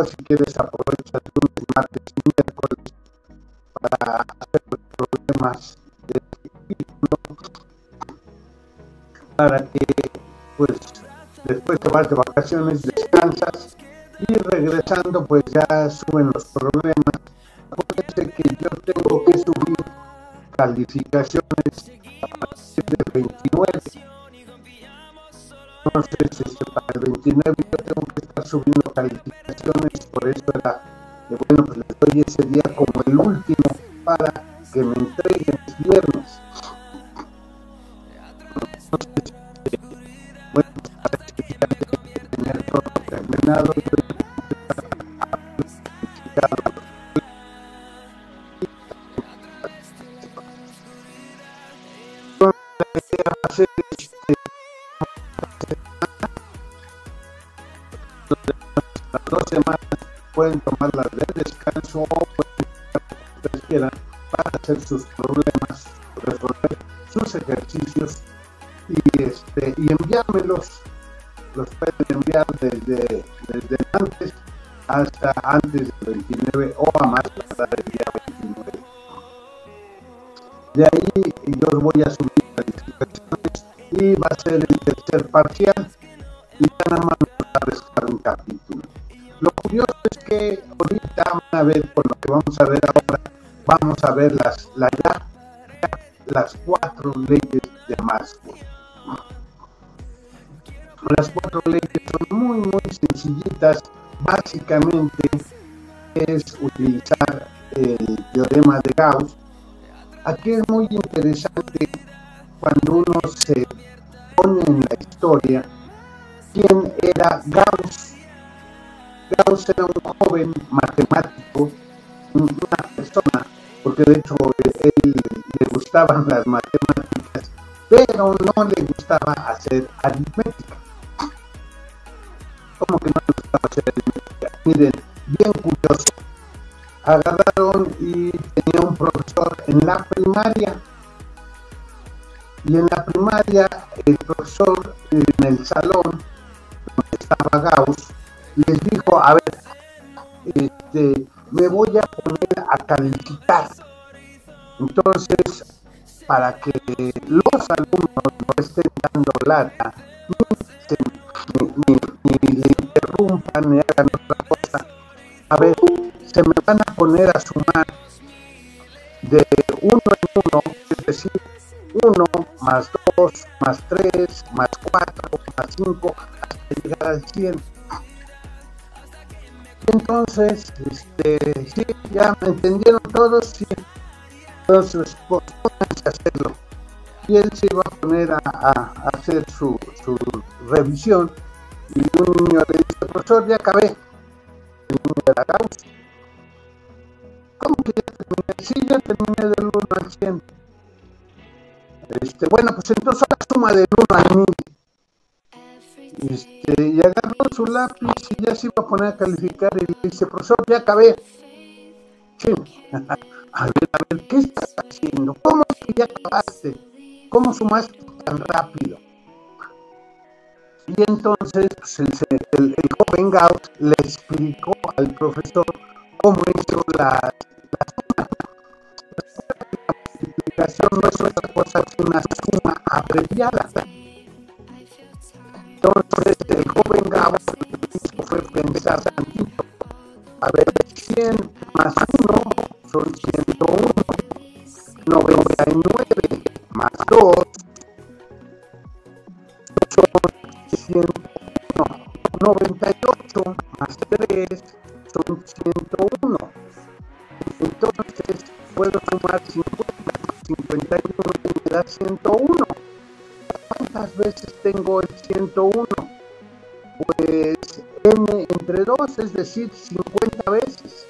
si quieres aprovechas lunes, martes y miércoles para hacer los problemas de ciclo, para que pues después te vas de vacaciones, descansas y regresando pues ya suben los problemas. Acuérdense que yo tengo que subir calificaciones a partir del 29. Entonces, para el 29 yo tengo que estar subiendo calificaciones, por eso era que bueno, pues les doy ese día como el último para que me entreguen el viernes. Entonces, bueno, para que ya tener todo terminado, yo hacer las 2 semanas pueden tomarlas de descanso o pueden ustedes quieran para hacer sus problemas, resolver sus ejercicios y enviármelos. Los pueden enviar desde antes hasta antes del 29 o a más tardar el día 29. De ahí yo os voy a subir calificaciones y va a ser el tercer parcial y ya nada más nos va a restar un capítulo. Lo curioso es que ahorita van a ver, por lo que vamos a ver ahora, vamos a ver las 4 leyes de Maxwell. Las 4 leyes son muy sencillitas. Básicamente es utilizar el teorema de Gauss. Aquí es muy interesante cuando uno se pone en la historia quién era Gauss. Gauss era un joven matemático, una persona, porque de hecho él le gustaban las matemáticas, pero no le gustaba hacer aritmética. ¿Cómo que no le gustaba hacer aritmética? Miren, bien curioso. Agarraron y tenía un profesor en la primaria. Y en la primaria, el profesor en el salón donde estaba Gauss les dijo: a ver, me voy a poner a calificar. Entonces, para que los alumnos no estén dando lata, ni le interrumpan, ni hagan otra cosa, a ver, se me van a poner a sumar de 1 en 1, es decir, 1 más 2 más 3 más 4 más 5 hasta llegar al 100. Entonces, sí, ya me entendieron todos, sí. Entonces, pues, pónganse a hacerlo. Y él se iba a poner a hacer su revisión. Y un niño le dice: profesor, ya acabé. El niño era Gauss. ¿Cómo que ya terminé? Sí, ya terminé del 1 al 100. Bueno, pues entonces la suma del 1 al 1000. Y agarró su lápiz y ya se iba a poner a calificar y le dice: profesor, ya acabé. Sí. A ver, ¿qué estás haciendo? ¿Cómo que ya acabaste? ¿Cómo sumaste tan rápido? Y entonces pues, el joven Gauss le explicó al profesor cómo hizo la suma. La multiplicación no es otra cosa que una suma abreviada. Entonces el joven Gauss fue pensar tantito. A ver, 100 más 1 son 101. 99 más 2 son 101. 98 más 3 son 101. Entonces puedo sumar 50 más 51 y me da 101. ¿Cuántas veces tengo el 101? Pues n entre 2, es decir, 50 veces.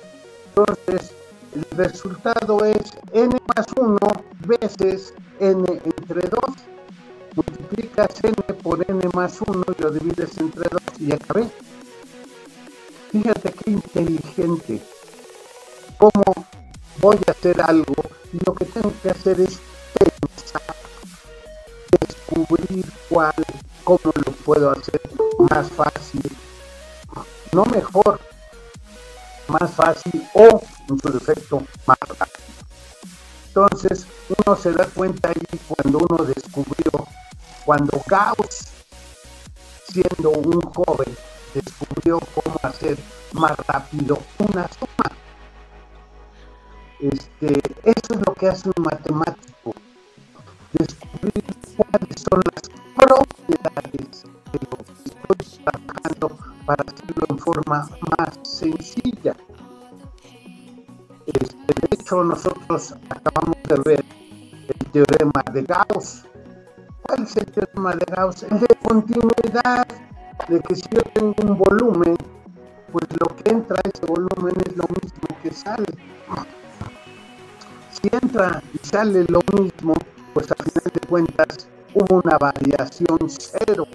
Entonces, el resultado es n más 1 veces n entre 2. Multiplicas n por n más 1 y lo divides entre 2 y ya acabé. Fíjate qué inteligente. ¿Cómo voy a hacer algo? Y lo que tengo que hacer es pensar, descubrir cómo lo puedo hacer más fácil, no mejor, más fácil o, en su defecto, más rápido. Entonces, uno se da cuenta ahí cuando uno descubrió, cuando Gauss, siendo un joven, descubrió cómo hacer más rápido una suma. Eso es lo que hace un matemático, descubrir cuáles son las propiedades de lo que estoy trabajando para hacerlo en forma más sencilla. De hecho, nosotros acabamos de ver el teorema de Gauss. ¿Cuál es el teorema de Gauss? El de continuidad, de que si yo tengo un volumen, pues lo que entra a ese volumen es lo mismo que sale. Si entra y sale lo mismo, pues al final de cuentas hubo una variación cero.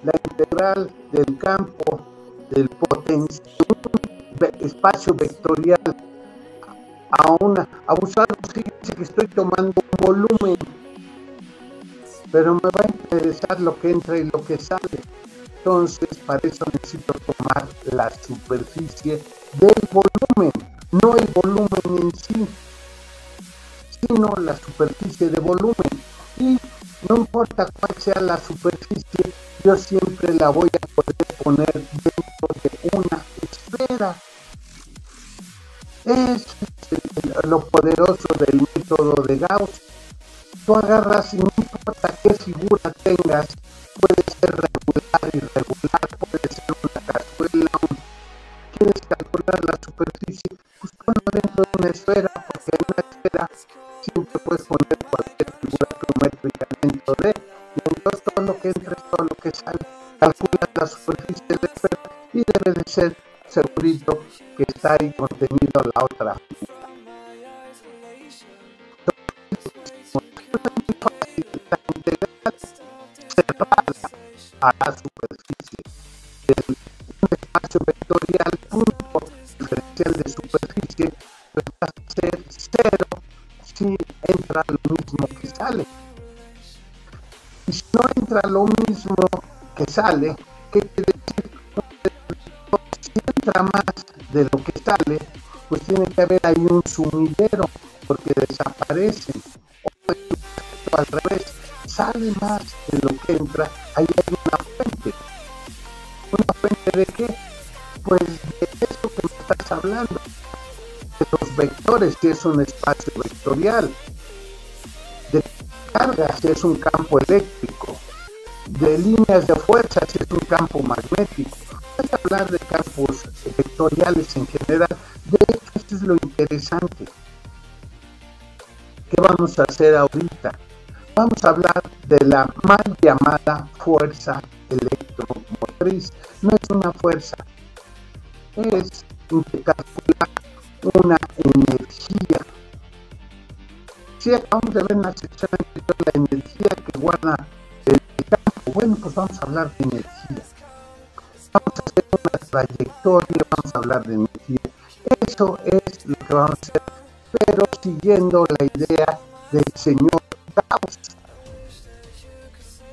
La integral del campo del espacio vectorial a usarlo, fíjense que estoy tomando un volumen, pero me va a interesar lo que entra y lo que sale. Entonces, para eso necesito tomar la superficie del volumen, no el volumen en sí, sino la superficie de volumen. Y no importa cuál sea la superficie, yo siempre la voy a poder poner dentro de una esfera. Es lo poderoso del método de Gauss. Tú agarras y no importa qué figura tengas, puede ser regular, irregular, puede ser una cazuela, quieres calcular la superficie, pues ponlo dentro de una esfera, porque en una esfera siempre puedes poner cualquier figura geométrica dentro de, y entonces todo lo que entra es todo lo que sale. Calculas la superficie de la esfera y debe de ser segurito que está ahí contenido la otra figura. La integral cerrada a la superficie de un espacio vectorial punto diferencial de superficie, pues va a ser cero si entra lo mismo que sale. Y si no entra lo mismo que sale, ¿qué quiere decir? Si entra más de lo que sale, pues tiene que haber ahí un sumidero, porque desaparecen. O al revés, sale más de lo que entra, ahí hay una fuente. ¿Una fuente de qué? Pues de eso que me estás hablando, de los vectores, si es un espacio vectorial, de carga, si es un campo eléctrico, de líneas de fuerza, si es un campo magnético. Puedes hablar de campos vectoriales en general. De hecho, esto es lo interesante. ¿Qué vamos a hacer ahorita? Vamos a hablar de la mal llamada fuerza electromotriz. No es una fuerza, es calcular una energía. Si acabamos de ver en la sección anterior la energía que guarda el campo, bueno, pues vamos a hablar de energía. Vamos a hacer una trayectoria, vamos a hablar de energía. Eso es lo que vamos a hacer, pero siguiendo la idea del señor Gauss.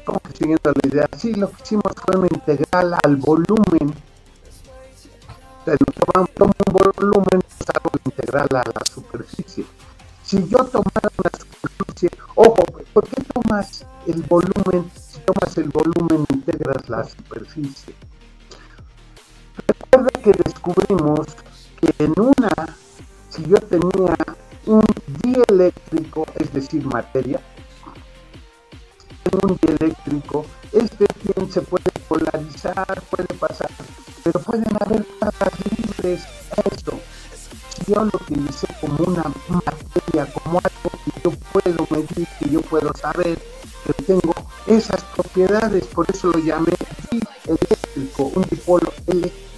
¿Cómo que siguiendo la idea? Sí, lo que hicimos fue una integral al volumen. O sea, tomo un volumen, pues hago la integral a la superficie. Si yo tomara una superficie, ojo, ¿por qué tomas el volumen? Si tomas el volumen, integras la superficie. Recuerda que descubrimos que en una, si yo tenía un dieléctrico, es decir, materia, en un dieléctrico, bien se puede polarizar, puede pasar, pero pueden haber cargas libres. Eso, si yo lo utilicé como una materia, como algo que yo puedo medir, que yo puedo saber, que tengo esas propiedades, por eso lo llamé dieléctrico, un dipolo eléctrico.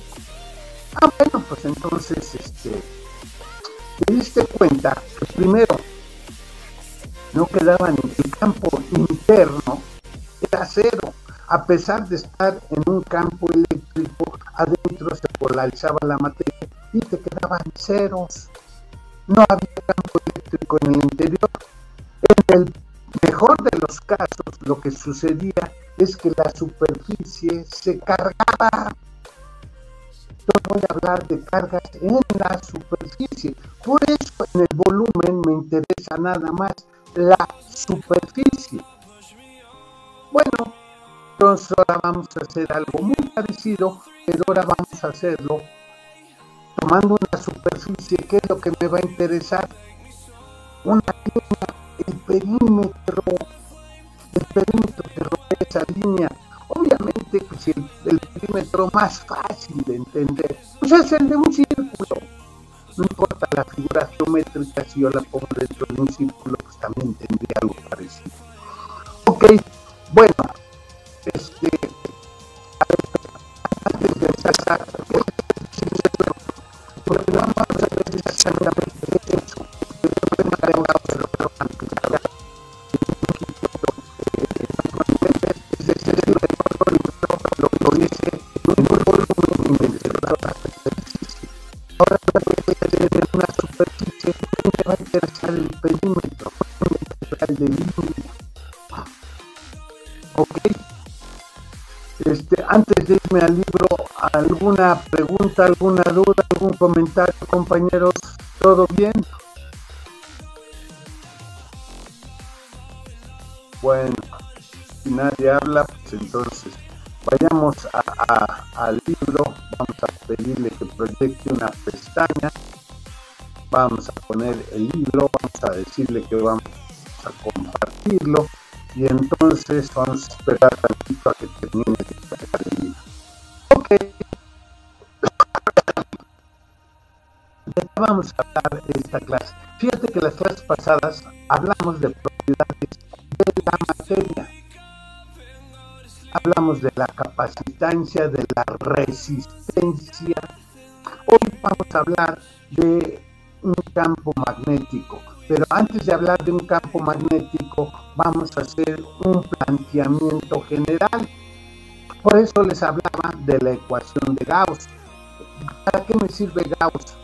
Bueno, pues entonces, te diste cuenta que primero no quedaba en el campo interno, era cero, a pesar de estar en un campo eléctrico, adentro se polarizaba la materia y te quedaban ceros. No había campo eléctrico en el interior. En el mejor de los casos, lo que sucedía es que la superficie se cargaba. Entonces voy a hablar de cargas en la superficie. Por eso en el volumen me interesa nada más la superficie. Bueno, entonces ahora vamos a hacer algo muy parecido, pero ahora vamos a hacerlo tomando una superficie. ¿Qué es lo que me va a interesar? Una línea, el perímetro que rodea esa línea. Obviamente, pues el perímetro más fácil de entender, pues es el de un círculo. No importa la figura geométrica, si yo la pongo dentro de un círculo, pues también tendría algo parecido. Ok, bueno, antes de empezar, porque vamos a ver exactamente eso. Ahora voy a tener una superficie que me va a interesar el perímetro de línea. Ok. Antes de irme al libro, ¿alguna pregunta, alguna duda, algún comentario, compañeros? ¿Todo bien? Bueno, si nadie habla, pues entonces vayamos al libro. Vamos a pedirle que proyecte una pestaña. Vamos a poner el libro, vamos a decirle que vamos a compartirlo y entonces vamos a esperar tantito a que termine de cargar el libro. Ok. ¿De qué vamos a hablar de esta clase? Fíjate que las clases pasadas hablamos de propiedades de la materia. Hablamos de la capacitancia, de la resistencia. Hoy vamos a hablar de un campo magnético, pero antes de hablar de un campo magnético vamos a hacer un planteamiento general. Por eso les hablaba de la ecuación de Gauss. ¿Para qué me sirve Gauss?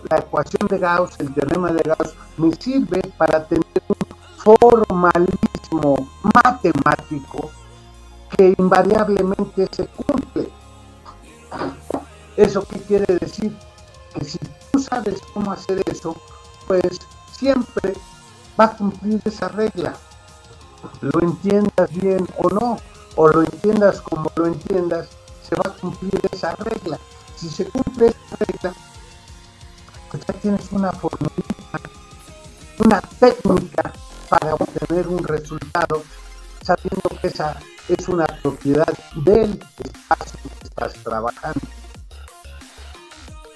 La ecuación de Gauss, el teorema de Gauss, me sirve para tener un formalismo matemático que invariablemente se cumple. ¿Eso qué quiere decir? Que si tú sabes cómo hacer eso, pues siempre va a cumplir esa regla. Lo entiendas bien o no, o lo entiendas como lo entiendas, se va a cumplir esa regla. Si se cumple esa regla, pues ya tienes una formulita, una técnica para obtener un resultado, sabiendo que esa es una propiedad del espacio que estás trabajando.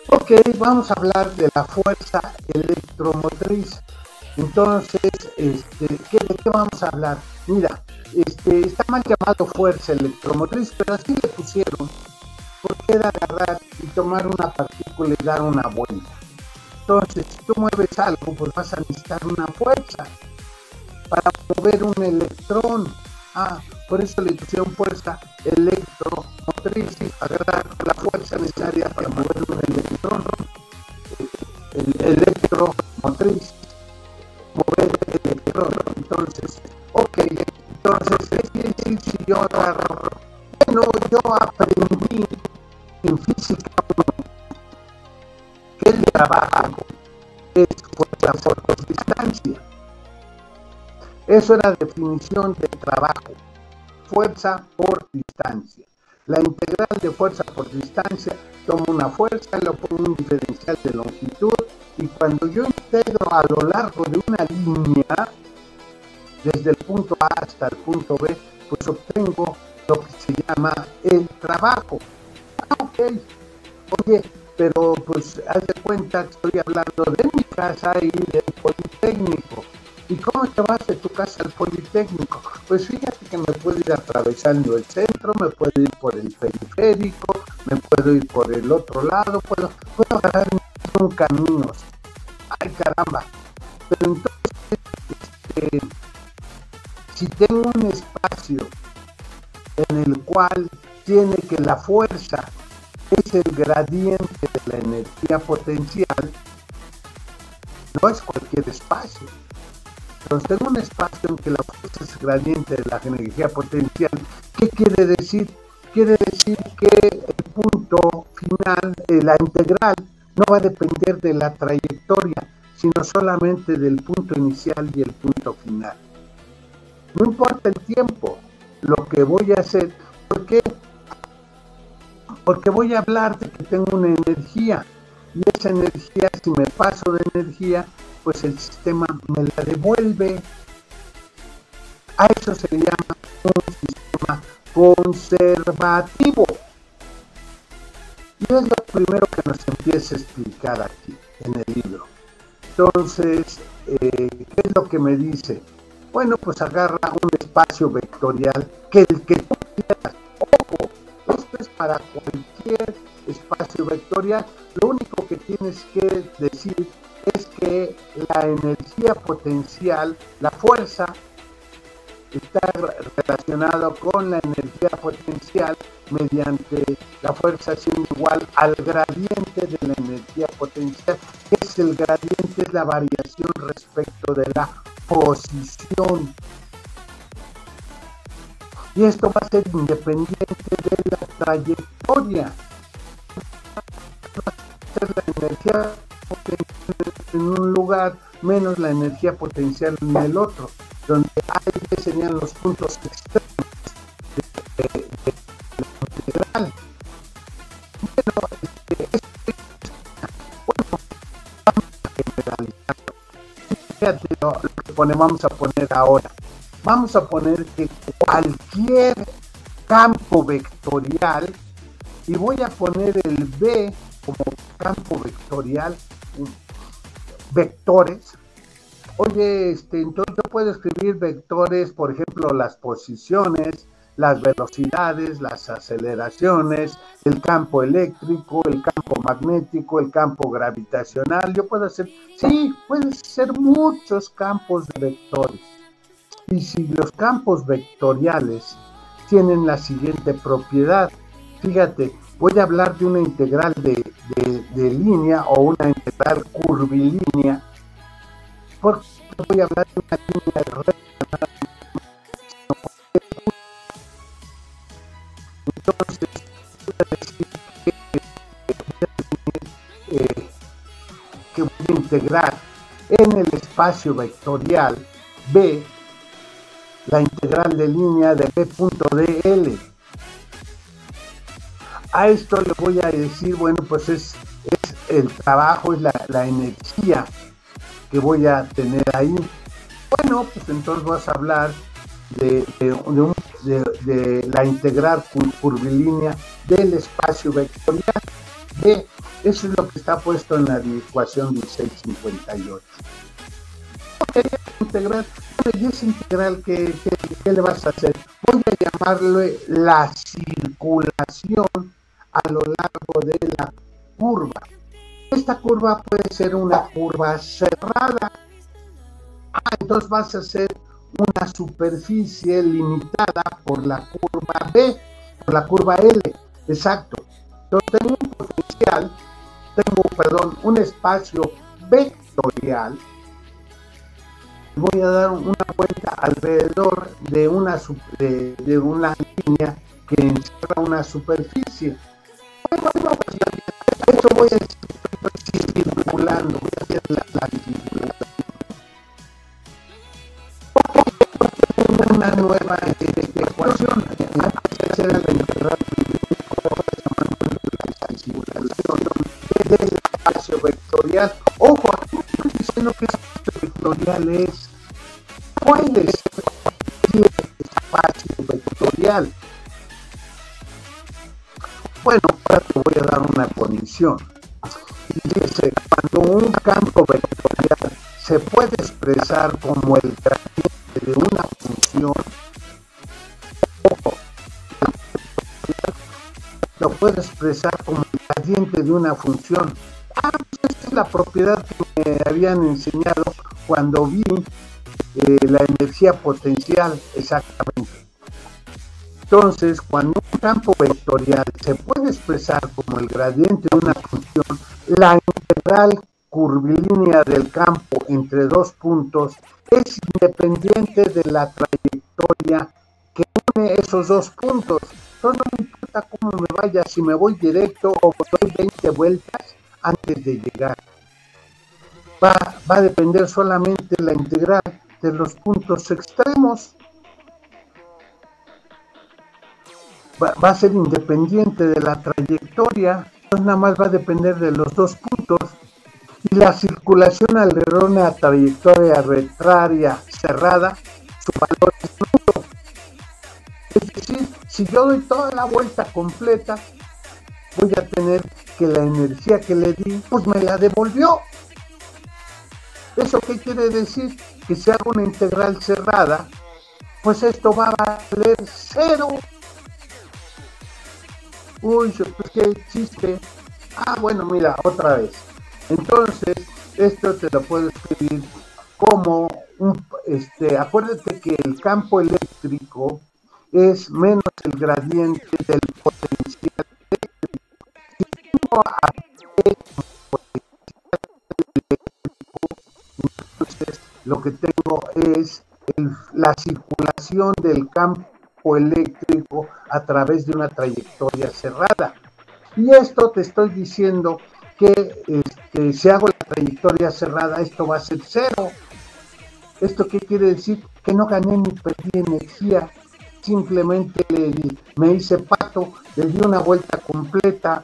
Ok, vamos a hablar de la fuerza electromotriz. Entonces, ¿de qué vamos a hablar? Mira, está mal llamado fuerza electromotriz, pero así le pusieron, porque era agarrar y tomar una partícula y dar una vuelta. Entonces, si tú mueves algo, pues vas a necesitar una fuerza para mover un electrón. Por eso le pusieron fuerza electromotriz, agarrar la fuerza necesaria para mover un electrón. Electromotriz, mover el electrón. Entonces, ¿qué quiere decir si yo agarro? Bueno, yo aprendí en física 1 que el trabajo es fuerza por distancia. Eso era la definición de trabajo, fuerza por distancia. La integral de fuerza por distancia, tomo una fuerza, lo pongo un diferencial de longitud y cuando yo integro a lo largo de una línea, desde el punto A hasta el punto B, pues obtengo lo que se llama el trabajo. Ok, oye, pero pues haz de cuenta que estoy hablando de mi casa y del Politécnico. ¿Y cómo te vas de tu casa al Politécnico? Pues fíjate que me puedo ir atravesando el centro, me puedo ir por el periférico, me puedo ir por el otro lado, puedo agarrar un camino. ¡Ay, caramba! Pero entonces, si tengo un espacio en el cual tiene que la fuerza es el gradiente de la energía potencial, no es cualquier espacio. Entonces tengo un espacio en que la fuerza es gradiente de la energía potencial. ¿Qué quiere decir? quiere decir que el punto final, la integral, no va a depender de la trayectoria, sino solamente del punto inicial y el punto final. No importa el tiempo, lo que voy a hacer, ¿por qué? Porque voy a hablar de que tengo una energía, y esa energía, si me paso de energía, pues el sistema me la devuelve. A eso se le llama un sistema conservativo. Y es lo primero que nos empieza a explicar aquí en el libro. Entonces, ¿qué es lo que me dice? Bueno, pues agarra un espacio vectorial que el que tú quieras. Ojo, esto es para cualquier espacio vectorial. Lo único que tienes que decir es que la energía potencial, la fuerza, está relacionado con la energía potencial mediante la fuerza siendo igual al gradiente de la energía potencial, que es el gradiente, es la variación respecto de la posición. Y esto va a ser independiente de la trayectoria. Va a ser la energía potencial en un lugar menos la energía potencial en el otro, donde ahí serían los puntos extremos de la integral. Bueno, vamos a generalizarlo. Fíjate lo que vamos a poner ahora. Vamos a poner que cualquier campo vectorial, y voy a poner el B como campo vectorial, vectores. Oye, entonces yo puedo escribir vectores, por ejemplo, las posiciones, las velocidades, las aceleraciones, el campo eléctrico, el campo magnético, el campo gravitacional. Yo puedo hacer, sí, pueden ser muchos campos de vectores. Y si los campos vectoriales tienen la siguiente propiedad, fíjate, voy a hablar de una integral de línea o una integral curvilínea, porque voy a hablar de una línea recta. Entonces, voy a decir que voy a integrar en el espacio vectorial B la integral de línea de B punto dl. A esto le voy a decir, bueno, pues es el trabajo, es la energía que voy a tener ahí. Bueno, pues entonces vas a hablar de la integral curvilínea del espacio vectorial B. Eso es lo que está puesto en la ecuación 1658. Ok, integral. ¿Y esa integral qué le vas a hacer? Voy a llamarle la circulación a lo largo de la curva. Esta curva puede ser una curva cerrada. Entonces vas a hacer una superficie limitada por la curva B, por la curva L. Exacto. Entonces tengo un espacio vectorial. Voy a dar una vuelta alrededor de una línea que encierra una superficie. Bueno, pues esto voy a ir circulando, voy a hacer la circulación. Una nueva ecuación. Antes de hacer la integral del espacio vectorial. Ojo, aquí estoy diciendo que espacio vectorial es, puede ser cualquier espacio vectorial. Bueno, ahora te voy a dar una condición. Dice, cuando un campo vectorial se puede expresar como el gradiente de una función, ojo, lo puede expresar como el gradiente de una función. Pues esa es la propiedad que me habían enseñado cuando vi la energía potencial, exactamente. Entonces, cuando un campo vectorial se puede expresar como el gradiente de una función, la integral curvilínea del campo entre dos puntos es independiente de la trayectoria que une esos dos puntos. Entonces, no me importa importa cómo me vaya, si me voy directo o doy 20 vueltas antes de llegar. Va a depender solamente la integral de los puntos extremos. Va a ser independiente de la trayectoria, entonces nada más va a depender de los dos puntos. Y la circulación alrededor de una trayectoria arbitraria cerrada, su valor es nulo. Es decir, si yo doy toda la vuelta completa, voy a tener que la energía que le di, pues me la devolvió. ¿Eso qué quiere decir? Que si hago una integral cerrada, pues esto va a valer cero. Uy, pues qué chiste. Ah, bueno, mira, otra vez. Entonces, esto te lo puedo escribir como acuérdate que el campo eléctrico es menos el gradiente del potencial eléctrico. Si tengo a P potencial eléctrico, entonces lo que tengo es la circulación del campo eléctrico a través de una trayectoria cerrada. Y esto te estoy diciendo que si hago la trayectoria cerrada, esto va a ser cero. ¿Esto qué quiere decir? Que no gané ni perdí energía, simplemente me hice pato, le di una vuelta completa.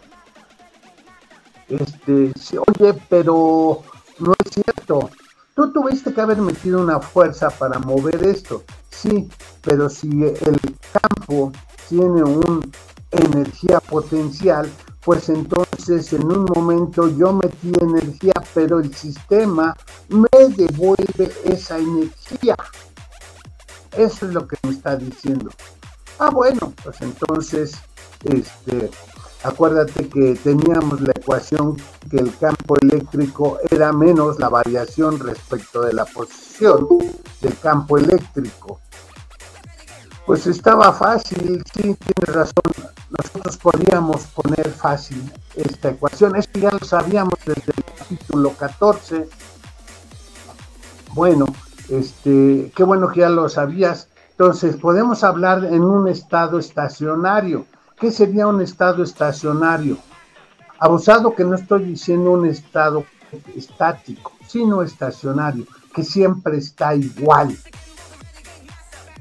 Oye, pero no es cierto. Tú tuviste que haber metido una fuerza para mover esto, sí, pero si el campo tiene una energía potencial, pues entonces en un momento yo metí energía, pero el sistema me devuelve esa energía. Eso es lo que me está diciendo. Ah, bueno, pues entonces, acuérdate que teníamos la ecuación que el campo eléctrico era menos la variación respecto de la posición del campo eléctrico. Pues estaba fácil, sí, tienes razón. Nosotros podíamos poner fácil esta ecuación. Esto ya lo sabíamos desde el capítulo 14. Bueno, qué bueno que ya lo sabías. Entonces, podemos hablar en un estado estacionario. ¿Qué sería un estado estacionario? Abusado que no estoy diciendo un estado estático, sino estacionario, que siempre está igual.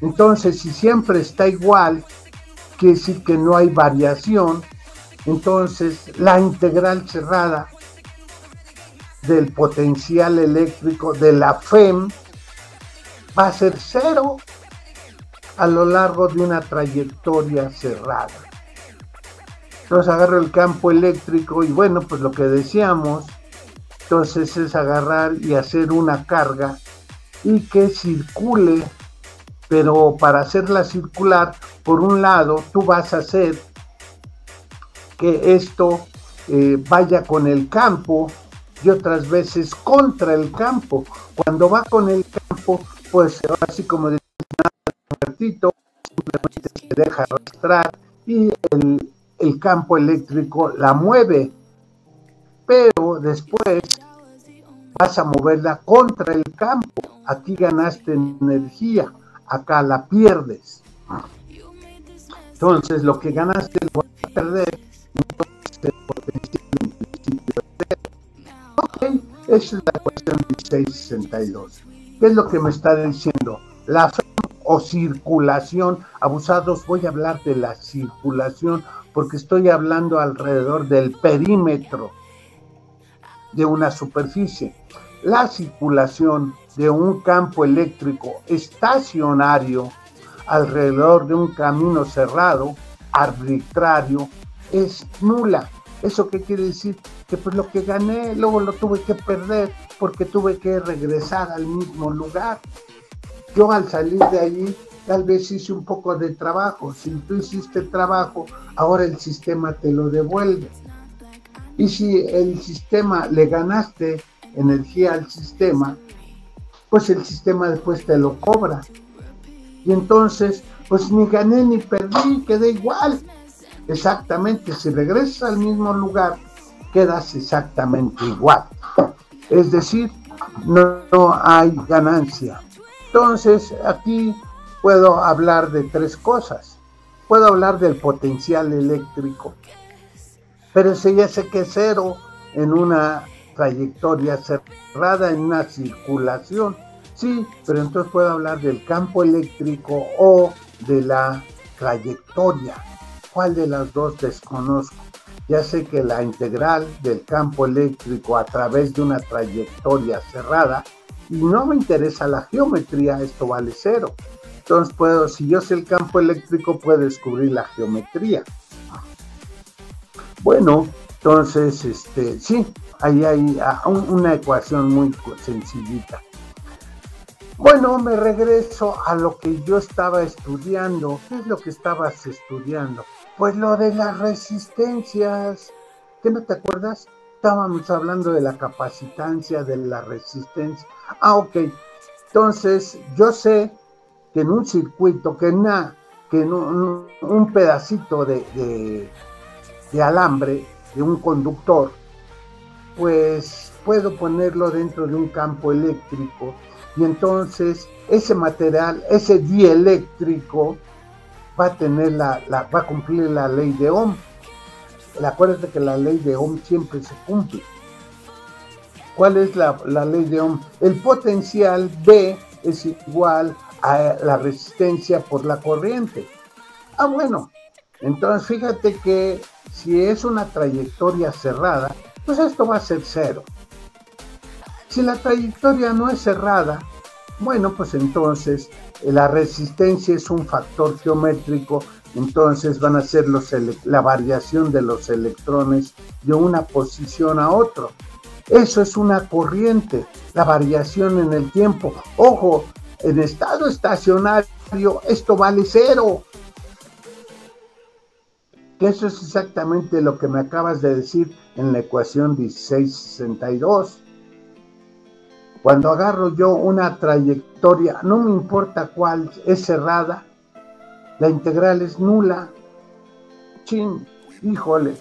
Entonces, si siempre está igual, quiere decir que no hay variación. Entonces, la integral cerrada del potencial eléctrico de la FEM va a ser cero a lo largo de una trayectoria cerrada. Entonces agarro el campo eléctrico y bueno, pues lo que decíamos, entonces es agarrar y hacer una carga y que circule, pero para hacerla circular, por un lado, tú vas a hacer que esto vaya con el campo y otras veces contra el campo. Cuando va con el campo, pues así como decía un ratito, simplemente se deja arrastrar y el campo eléctrico la mueve, pero después vas a moverla contra el campo. Aquí ganaste energía, acá la pierdes. Entonces lo que ganaste lo vas a perder, entonces el potencial en principio es cero. Ok, esa es la ecuación 1662. ¿Qué es lo que me está diciendo? La FEM o circulación, abusados, voy a hablar de la circulación porque estoy hablando alrededor del perímetro de una superficie. La circulación de un campo eléctrico estacionario alrededor de un camino cerrado, arbitrario, es nula. ¿Eso qué quiere decir? Que pues lo que gané, luego lo tuve que perder porque tuve que regresar al mismo lugar. Yo al salir de allí, tal vez hice un poco de trabajo. Si tú hiciste el trabajo, ahora el sistema te lo devuelve. Y si el sistema le ganaste energía al sistema, pues el sistema después te lo cobra. Y entonces, pues ni gané ni perdí, quedé igual. Exactamente, si regresas al mismo lugar, quedas exactamente igual. Es decir, no hay ganancia. Entonces, aquí puedo hablar de tres cosas. puedo hablar del potencial eléctrico, pero ese ya sé que es cero en una trayectoria cerrada, en una circulación. Sí, pero entonces puedo hablar del campo eléctrico o de la trayectoria. ¿Cuál de las dos desconozco? Ya sé que la integral del campo eléctrico a través de una trayectoria cerrada, y no me interesa la geometría, esto vale cero. Entonces si yo sé el campo eléctrico, puedo descubrir la geometría. Bueno, entonces, sí, ahí hay una ecuación muy sencillita. Bueno, me regreso a lo que yo estaba estudiando. ¿Qué es lo que estabas estudiando? Pues lo de las resistencias. ¿Qué no te acuerdas? Estábamos hablando de la capacitancia, de la resistencia. Ok. Entonces, yo sé que en un circuito, que en un pedacito de alambre, de un conductor, pues puedo ponerlo dentro de un campo eléctrico, y entonces ese material, ese dieléctrico, va a cumplir la ley de Ohm. Acuérdate que la ley de Ohm siempre se cumple. ¿Cuál es la ley de Ohm? El potencial B es igual a la resistencia por la corriente. Bueno, entonces fíjate que si es una trayectoria cerrada, pues esto va a ser cero. Si la trayectoria no es cerrada, bueno, pues entonces la resistencia es un factor geométrico, entonces van a ser la variación de los electrones de una posición a otra. Eso es una corriente, la variación en el tiempo. Ojo, en estado estacionario esto vale cero. Eso es exactamente lo que me acabas de decir en la ecuación 1662. Cuando agarro yo una trayectoria, no me importa cuál, es cerrada, la integral es nula. Chin, híjole.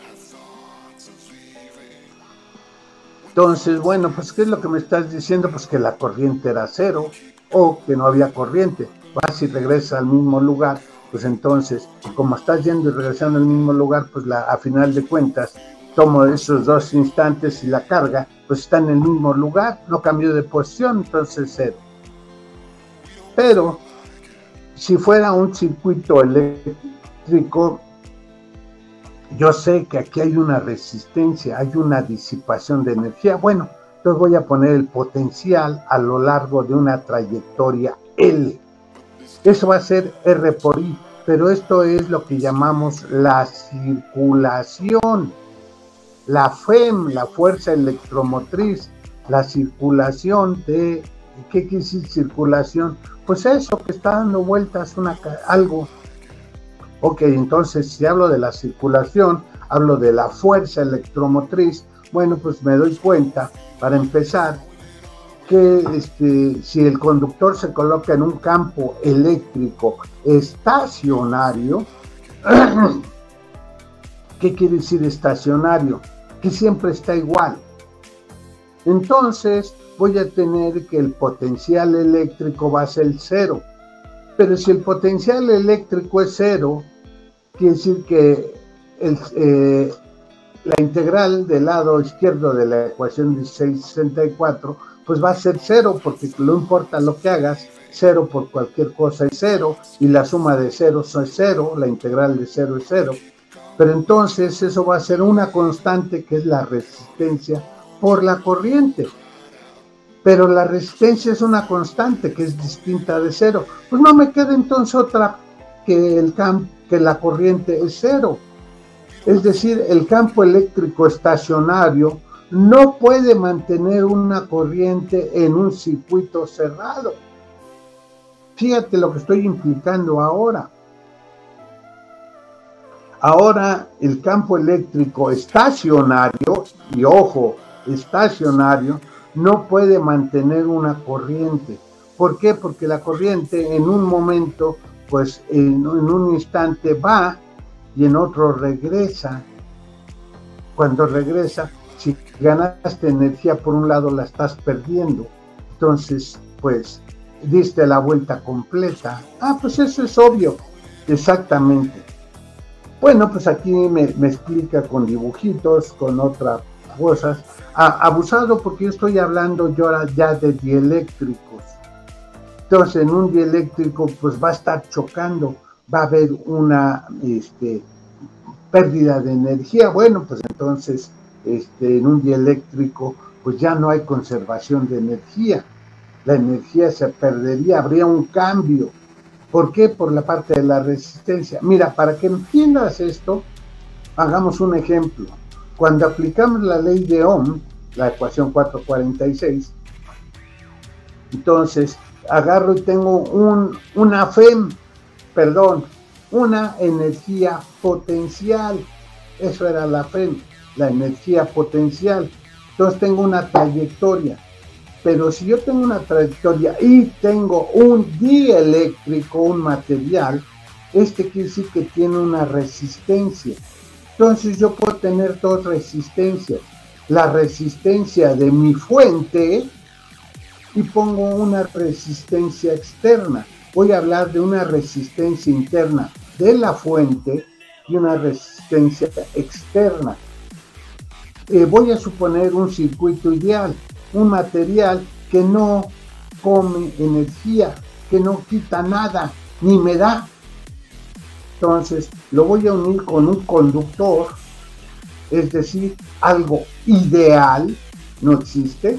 Entonces, bueno, pues ¿qué es lo que me estás diciendo? Pues que la corriente era cero, o que no había corriente. Vas y regresas al mismo lugar, pues entonces, como estás yendo y regresando al mismo lugar, pues a final de cuentas, tomo esos dos instantes y la carga, pues está en el mismo lugar, no cambió de posición, entonces cero. Pero, si fuera un circuito eléctrico, yo sé que aquí hay una resistencia, hay una disipación de energía. Bueno, entonces voy a poner el potencial a lo largo de una trayectoria L. Eso va a ser R por I, pero esto es lo que llamamos la circulación. La FEM, la fuerza electromotriz, la circulación de... ¿Qué quiere decir circulación? Pues eso, que está dando vueltas algo. Ok, entonces si hablo de la circulación, hablo de la fuerza electromotriz. Bueno, pues me doy cuenta, para empezar, que si el conductor se coloca en un campo eléctrico estacionario, ¿qué quiere decir estacionario? Que siempre está igual. Entonces voy a tener que el potencial eléctrico va a ser cero. Pero si el potencial eléctrico es cero, quiere decir que la integral del lado izquierdo de la ecuación 1664, pues va a ser cero, porque no importa lo que hagas, cero por cualquier cosa es cero, y la suma de ceros es cero, la integral de cero es cero. Pero entonces eso va a ser una constante, que es la resistencia por la corriente. Pero la resistencia es una constante que es distinta de cero. Pues no me queda entonces otra que la corriente es cero. Es decir, el campo eléctrico estacionario no puede mantener una corriente en un circuito cerrado. Fíjate lo que estoy implicando ahora. Ahora el campo eléctrico estacionario, y ojo, estacionario, no puede mantener una corriente. ¿Por qué? Porque la corriente en un momento, pues en un instante va y en otro regresa. Cuando regresa, si ganaste energía por un lado, la estás perdiendo. Entonces, pues, diste la vuelta completa. Pues eso es obvio. Exactamente. Bueno, pues aquí me explica con dibujitos, con otras cosas. Abusado porque yo estoy hablando yo ahora ya de dieléctricos. Entonces en un dieléctrico pues va a estar chocando, va a haber una pérdida de energía. Bueno, pues entonces en un dieléctrico pues ya no hay conservación de energía. La energía se perdería, habría un cambio. ¿Por qué? Por la parte de la resistencia. Mira, para que entiendas esto, hagamos un ejemplo. Cuando aplicamos la ley de Ohm, la ecuación 446, entonces agarro y tengo una energía potencial. Eso era la FEM, la energía potencial. Entonces tengo una trayectoria. Pero si yo tengo una trayectoria y tengo un dieléctrico, un material, quiere decir que tiene una resistencia. Entonces yo puedo tener dos resistencias. La resistencia de mi fuente y pongo una resistencia externa. Voy a hablar de una resistencia interna de la fuente y una resistencia externa. Voy a suponer un circuito ideal. Un material que no come energía, que no quita nada, ni me da. Entonces lo voy a unir con un conductor, es decir, algo ideal, no existe,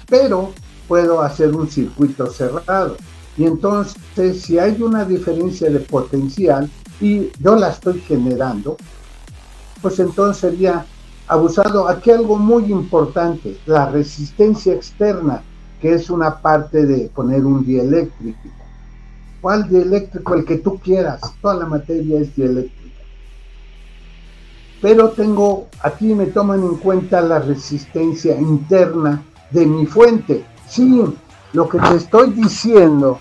pero puedo hacer un circuito cerrado. Y entonces si hay una diferencia de potencial y yo la estoy generando, pues entonces sería abusado. Aquí algo muy importante, la resistencia externa, que es una parte de poner un dieléctrico. ¿Cuál dieléctrico? El que tú quieras, toda la materia es dieléctrica. Pero aquí me toman en cuenta la resistencia interna de mi fuente. Sí, lo que te estoy diciendo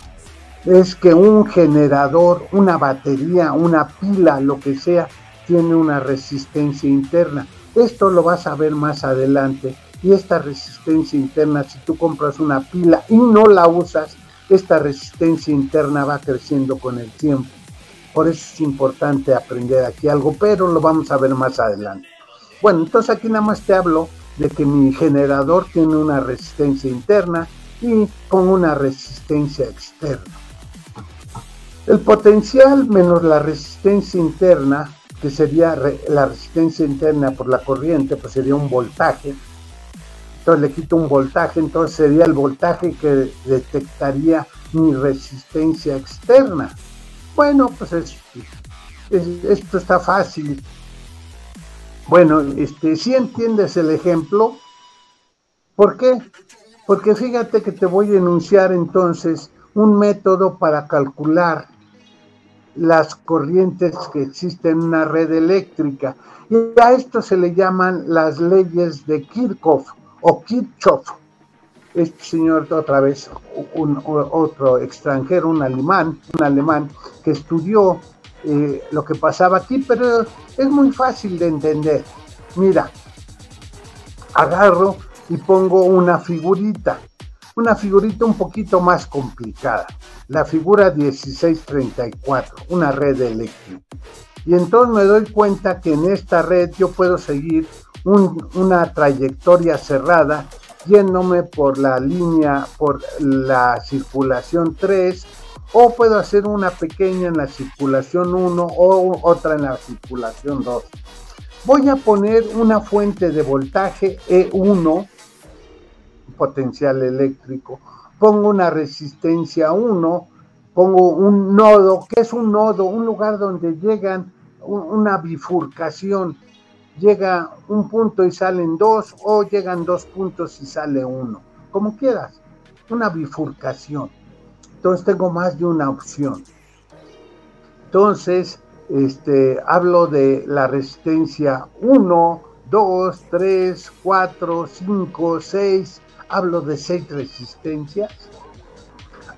es que un generador, una batería, una pila, lo que sea, tiene una resistencia interna. Esto lo vas a ver más adelante. Y esta resistencia interna, si tú compras una pila y no la usas, esta resistencia interna va creciendo con el tiempo. Por eso es importante aprender aquí algo, pero lo vamos a ver más adelante. Bueno, entonces aquí nada más te hablo de que mi generador tiene una resistencia interna y con una resistencia externa. El potencial menos la resistencia interna, que sería la resistencia interna por la corriente, pues sería un voltaje. Entonces le quito un voltaje, entonces sería el voltaje que detectaría mi resistencia externa. Bueno, pues esto está fácil. Bueno, si entiendes el ejemplo, ¿por qué? Porque fíjate que te voy a enunciar entonces un método para calcular las corrientes que existen en una red eléctrica. Y a esto se le llaman las leyes de Kirchhoff o Kirchhoff. Este señor, otra vez, otro extranjero, un alemán que estudió lo que pasaba aquí, pero es muy fácil de entender. Mira, agarro y pongo una figurita un poquito más complicada, la figura 1634, una red eléctrica. Y entonces me doy cuenta que en esta red yo puedo seguir una trayectoria cerrada, yéndome por la línea, por la circulación 3, o puedo hacer una pequeña en la circulación 1 o otra en la circulación 2. Voy a poner una fuente de voltaje E1, potencial eléctrico, pongo una resistencia 1, pongo un nodo. ¿Qué es un nodo? Un lugar donde llegan una bifurcación, llega un punto y salen dos, o llegan dos puntos y sale uno, como quieras, una bifurcación. Entonces tengo más de una opción. Entonces hablo de la resistencia 1, 2, 3, 4, 5, 6, hablo de 6 resistencias,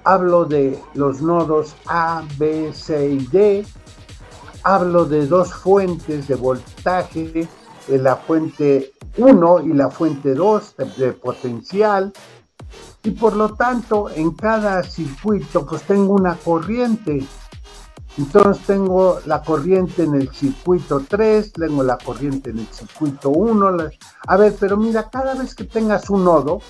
hablo de los nodos A, B, C y D, hablo de dos fuentes de voltaje, la fuente 1 y la fuente 2 de potencial, y por lo tanto en cada circuito pues tengo una corriente. Entonces tengo la corriente en el circuito 3, tengo la corriente en el circuito 1. A ver, pero mira, cada vez que tengas un nodo,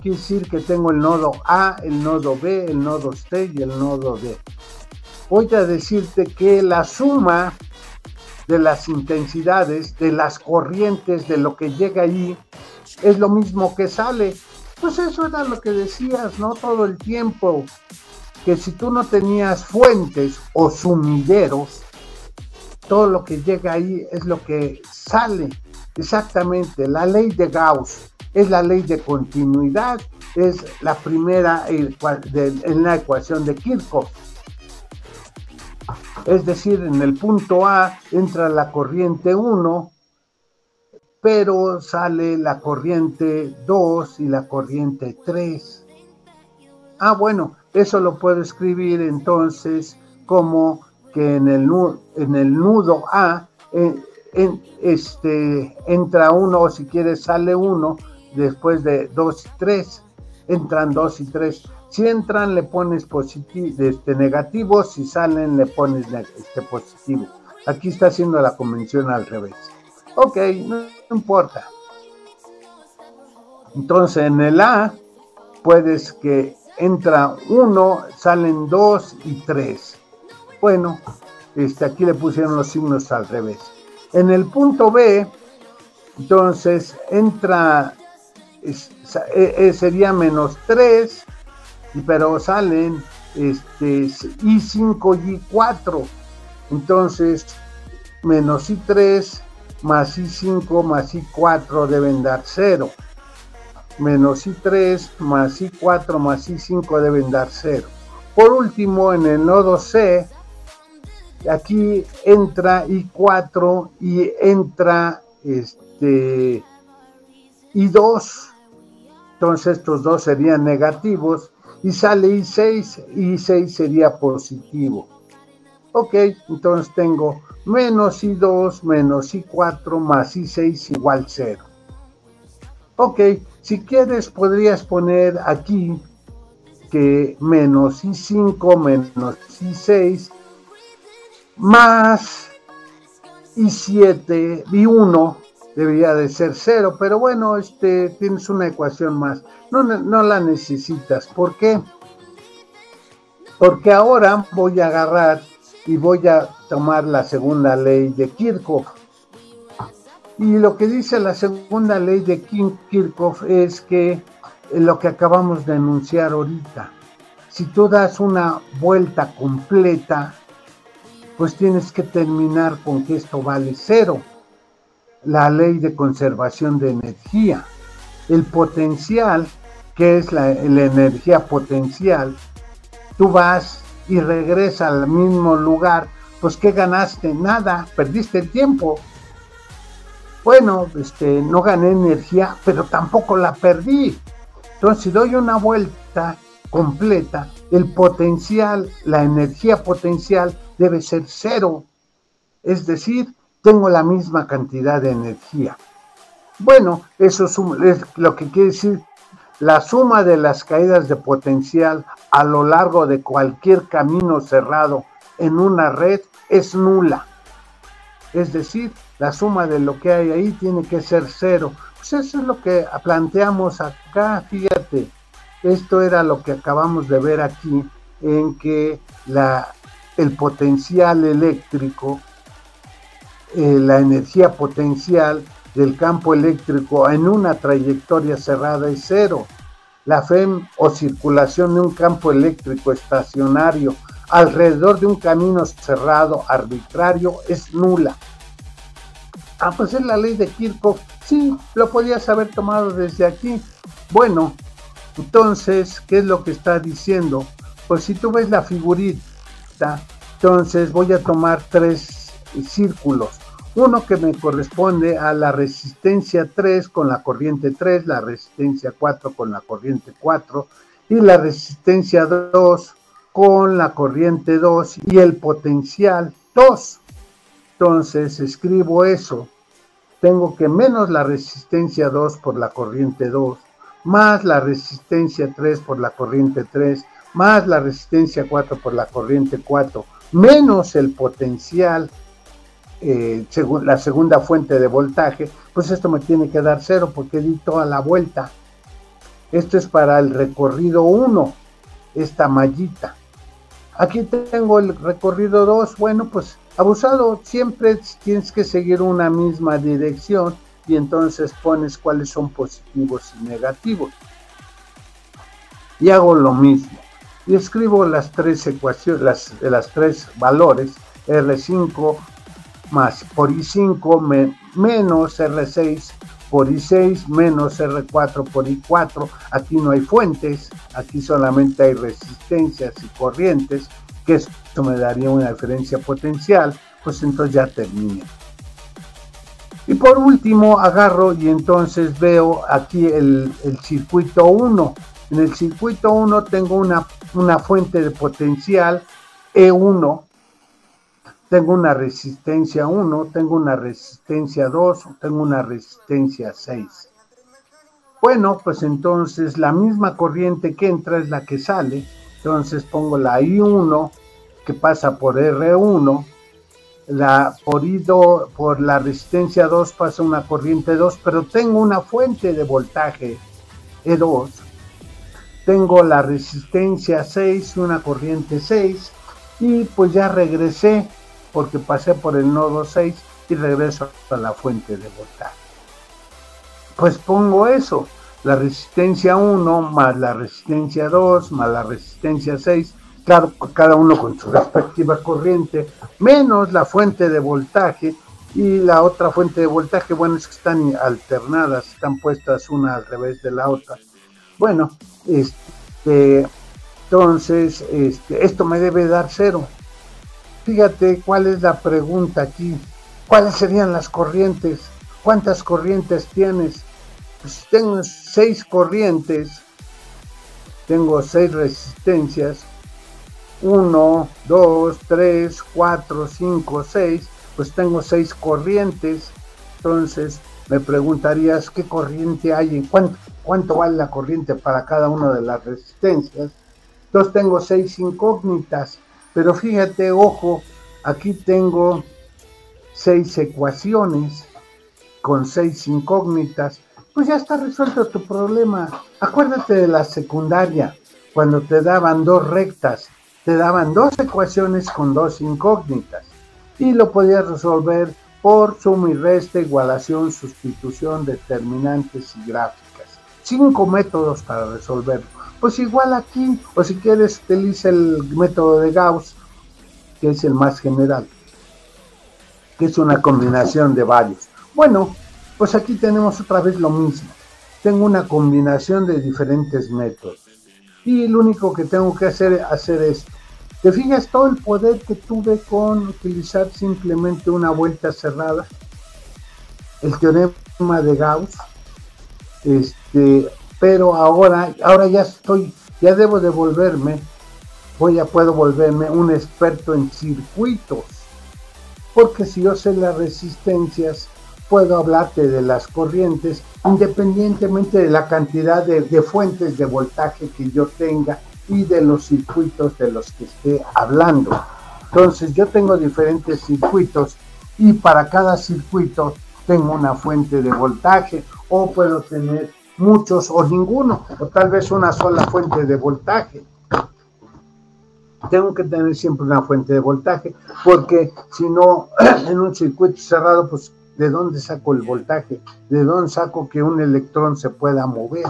quiere decir que tengo el nodo A, el nodo B, el nodo C y el nodo D. Voy a decirte que la suma de las intensidades, de las corrientes, de lo que llega ahí, es lo mismo que sale. Pues eso era lo que decías, ¿no? Todo el tiempo, que si tú no tenías fuentes o sumideros, todo lo que llega ahí es lo que sale. Exactamente, la ley de Gauss es la ley de continuidad, es la primera en la ecuación de Kirchhoff. Es decir, en el punto A entra la corriente 1, pero sale la corriente 2 y la corriente 3. Ah, bueno, eso lo puedo escribir entonces como que en el nudo A entra 1, o si quieres sale 1, después de 2 y 3, entran 2 y 3. Si entran le pones negativo, si salen le pones positivo. Aquí está haciendo la convención al revés. Ok, no importa. Entonces en el A puedes que entra 1, salen 2 y 3. Bueno, aquí le pusieron los signos al revés. En el punto B, entonces entra, sería menos 3, pero salen I5 y I4. Entonces, menos I3 más I5 más I4 deben dar 0. Menos I3 más I4 más I5 deben dar 0. Por último, en el nodo C, aquí entra I4 y entra I2. Entonces estos dos serían negativos y sale I6, y I6 sería positivo. Ok, entonces tengo menos I2 menos I4 más I6 igual 0. Ok, si quieres podrías poner aquí que menos I5 menos I6 más I7, I1 debería de ser 0, pero bueno, tienes una ecuación más. No la necesitas. ¿Por qué? Porque ahora voy a agarrar y voy a tomar la segunda ley de Kirchhoff. Y lo que dice la segunda ley de Kirchhoff es que lo que acabamos de enunciar ahorita, si tú das una vuelta completa, pues tienes que terminar con que esto vale 0. La ley de conservación de energía. El potencial, que es la energía potencial, tú vas y regresas al mismo lugar, pues ¿qué ganaste? Nada, perdiste el tiempo. Bueno, no gané energía, pero tampoco la perdí. Entonces, si doy una vuelta completa, el potencial, la energía potencial debe ser 0. Es decir, tengo la misma cantidad de energía. Bueno, eso es lo que quiere decir la suma de las caídas de potencial a lo largo de cualquier camino cerrado en una red es nula. Es decir, la suma de lo que hay ahí tiene que ser 0. Pues eso es lo que planteamos acá, fíjate. Esto era lo que acabamos de ver aquí, en que el potencial eléctrico, la energía potencial del campo eléctrico en una trayectoria cerrada es 0. La FEM o circulación de un campo eléctrico estacionario alrededor de un camino cerrado arbitrario es nula. Ah, pues es la ley de Kirchhoff. Sí, lo podías haber tomado desde aquí. Bueno, entonces, ¿qué es lo que está diciendo? Pues si tú ves la figurita, entonces voy a tomar 3 círculos. Uno que me corresponde a la resistencia 3 con la corriente 3, la resistencia 4 con la corriente 4 y la resistencia 2 con la corriente 2 y el potencial 2. Entonces escribo eso. Tengo que menos la resistencia 2 por la corriente 2, más la resistencia 3 por la corriente 3, más la resistencia 4 por la corriente 4, menos el potencial, según la segunda fuente de voltaje, pues esto me tiene que dar 0 porque di toda la vuelta. Esto es para el recorrido 1, esta mallita. Aquí tengo el recorrido 2, bueno, pues abusado, siempre tienes que seguir una misma dirección y entonces pones cuáles son positivos y negativos. Y hago lo mismo. Y escribo las tres ecuaciones, las tres valores, R5 más por I5 menos R6 por I6 menos R4 por I4. Aquí no hay fuentes, aquí solamente hay resistencias y corrientes, que esto me daría una diferencia potencial, pues entonces ya terminé. Y por último agarro y entonces veo aquí el circuito 1. En el circuito 1 tengo una fuente de potencial E1, tengo una resistencia 1, tengo una resistencia 2, tengo una resistencia 6. Bueno, pues entonces la misma corriente que entra es la que sale, entonces pongo la I1 que pasa por R1, por la resistencia 2 pasa una corriente 2, pero tengo una fuente de voltaje E2, tengo la resistencia 6, una corriente 6, y pues ya regresé porque pasé por el nodo 6 y regreso a la fuente de voltaje. Pues pongo eso, la resistencia 1 más la resistencia 2 más la resistencia 6, claro, cada uno con su respectiva corriente, menos la fuente de voltaje, y la otra fuente de voltaje, bueno, es que están alternadas, están puestas una al revés de la otra. Bueno, entonces, esto me debe dar 0. Fíjate cuál es la pregunta aquí. ¿Cuáles serían las corrientes? ¿Cuántas corrientes tienes? Pues tengo 6 corrientes, tengo 6 resistencias, 1, 2, 3, 4, 5, 6, pues tengo 6 corrientes. Entonces me preguntarías qué corriente hay y cuánto vale la corriente para cada una de las resistencias. Entonces tengo 6 incógnitas, pero fíjate, ojo, aquí tengo 6 ecuaciones con 6 incógnitas. Pues ya está resuelto tu problema. Acuérdate de la secundaria, cuando te daban 2 rectas, te daban 2 ecuaciones con 2 incógnitas y lo podías resolver por suma y resta, igualación, sustitución, determinantes y gráficas. 5 métodos para resolverlo. Pues igual aquí, o si quieres utiliza el método de Gauss, que es el más general, que es una combinación de varios. Bueno, pues aquí tenemos otra vez lo mismo. Tengo una combinación de diferentes métodos. Y lo único que tengo que hacer es hacer esto. ¿Te fijas todo el poder que tuve con utilizar simplemente una vuelta cerrada? El teorema de Gauss. Pero ahora ya debo de volverme, puedo volverme un experto en circuitos. Porque si yo sé las resistencias, puedo hablarte de las corrientes independientemente de la cantidad de fuentes de voltaje que yo tenga y de los circuitos de los que esté hablando. Entonces yo tengo diferentes circuitos y para cada circuito tengo una fuente de voltaje, o puedo tener muchos o ninguno, o tal vez una sola fuente de voltaje. Tengo que tener siempre una fuente de voltaje, porque si no, en un circuito cerrado, pues ¿de dónde saco el voltaje? ¿De dónde saco que un electrón se pueda mover?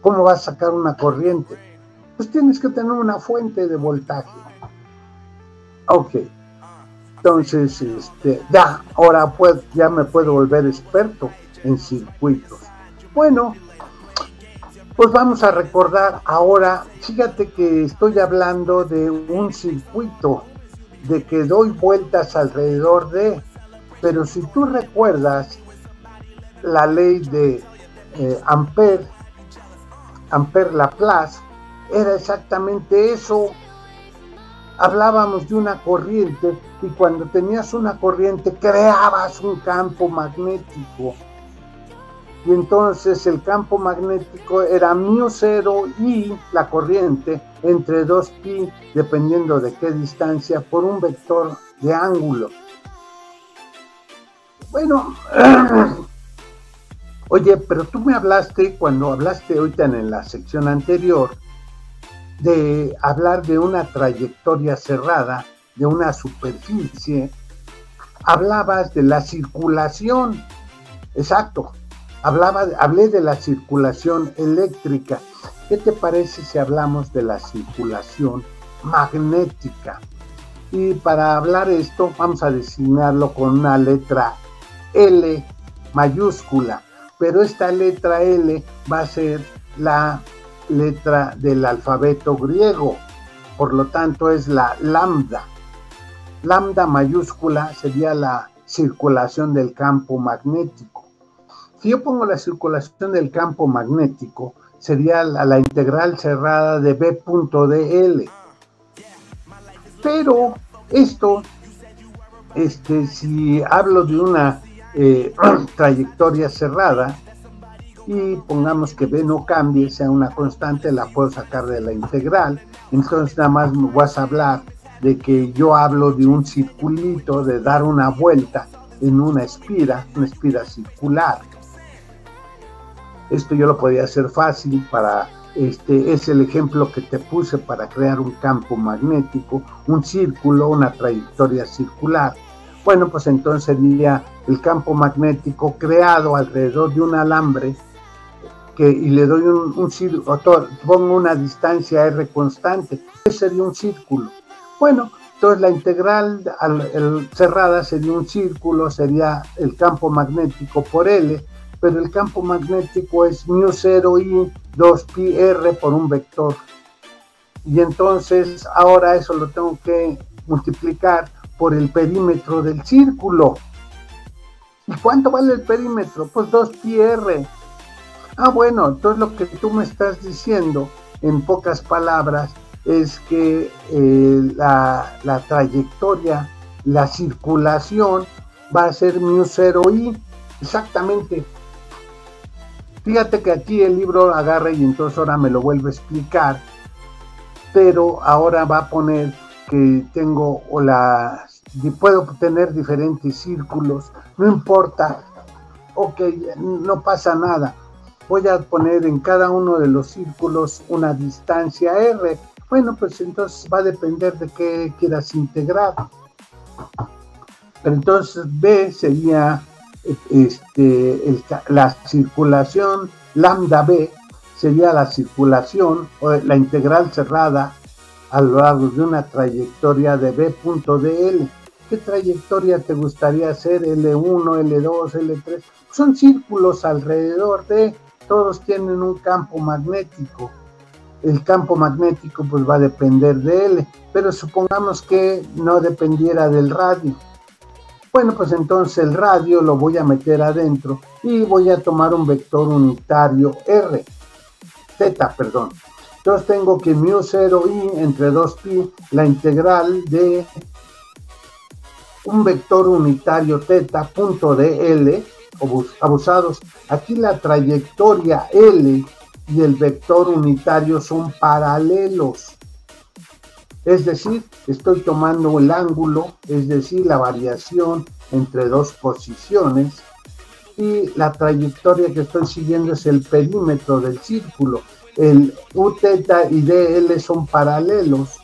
¿Cómo vas a sacar una corriente? Pues tienes que tener una fuente de voltaje. Ok, entonces ahora ya me puedo volver experto en circuitos. Bueno, pues vamos a recordar ahora. Fíjate que estoy hablando de un circuito, de que doy vueltas alrededor de, pero si tú recuerdas la ley de Ampère-Laplace, era exactamente eso. Hablábamos de una corriente y cuando tenías una corriente creabas un campo magnético. y entonces el campo magnético era μ0 y la corriente entre 2pi, dependiendo de qué distancia, por un vector de ángulo. Bueno, oye, pero tú me hablaste, cuando hablaste ahorita en la sección anterior, de hablar de una trayectoria cerrada, de una superficie, hablabas de la circulación, exacto, hablé de la circulación eléctrica. ¿Qué te parece si hablamos de la circulación magnética? Y para hablar esto, vamos a designarlo con una letra L mayúscula, pero esta letra L va a ser la letra del alfabeto griego, por lo tanto es la lambda. Lambda mayúscula sería la circulación del campo magnético. Si yo pongo la circulación del campo magnético, sería la integral cerrada de B.dl. Pero esto, si hablo de una trayectoria cerrada, y pongamos que B no cambie, sea una constante, la puedo sacar de la integral. Entonces nada más me vas a hablar de que yo hablo de un circulito, de dar una vuelta en una espira circular. Esto yo lo podía hacer fácil es el ejemplo que te puse para crear un campo magnético, un círculo, una trayectoria circular. Bueno, pues entonces sería el campo magnético creado alrededor de un alambre y le doy un círculo, pongo una distancia R constante. Ese sería un círculo. Bueno, entonces la integral cerrada sería un círculo, sería el campo magnético por L, pero el campo magnético es μ0 y 2pi r por un vector. Y entonces ahora eso lo tengo que multiplicar por el perímetro del círculo. ¿Y cuánto vale el perímetro? Pues 2pi r. Ah, bueno, entonces lo que tú me estás diciendo, en pocas palabras, es que la trayectoria, la circulación, va a ser μ0i. Exactamente. Fíjate que aquí el libro agarra y entonces ahora me lo vuelve a explicar, pero ahora va a poner que puedo tener diferentes círculos, no importa, ok, no pasa nada. Voy a poner en cada uno de los círculos una distancia R. Bueno, pues entonces va a depender de qué quieras integrar. Pero entonces B sería la circulación, lambda B sería la circulación o la integral cerrada a lo largo de una trayectoria de B.dl. ¿Qué trayectoria te gustaría hacer? L1, L2, L3. Son círculos alrededor de, todos tienen un campo magnético. El campo magnético pues va a depender de L, pero supongamos que no dependiera del radio. Bueno, pues entonces el radio lo voy a meter adentro y voy a tomar un vector unitario θ. Entonces tengo que μ0i entre 2pi, la integral de un vector unitario θ.dl, abusados. Aquí la trayectoria L y el vector unitario son paralelos. Es decir, estoy tomando el ángulo, es decir, la variación entre dos posiciones, y la trayectoria que estoy siguiendo es el perímetro del círculo. El Uθ y dl son paralelos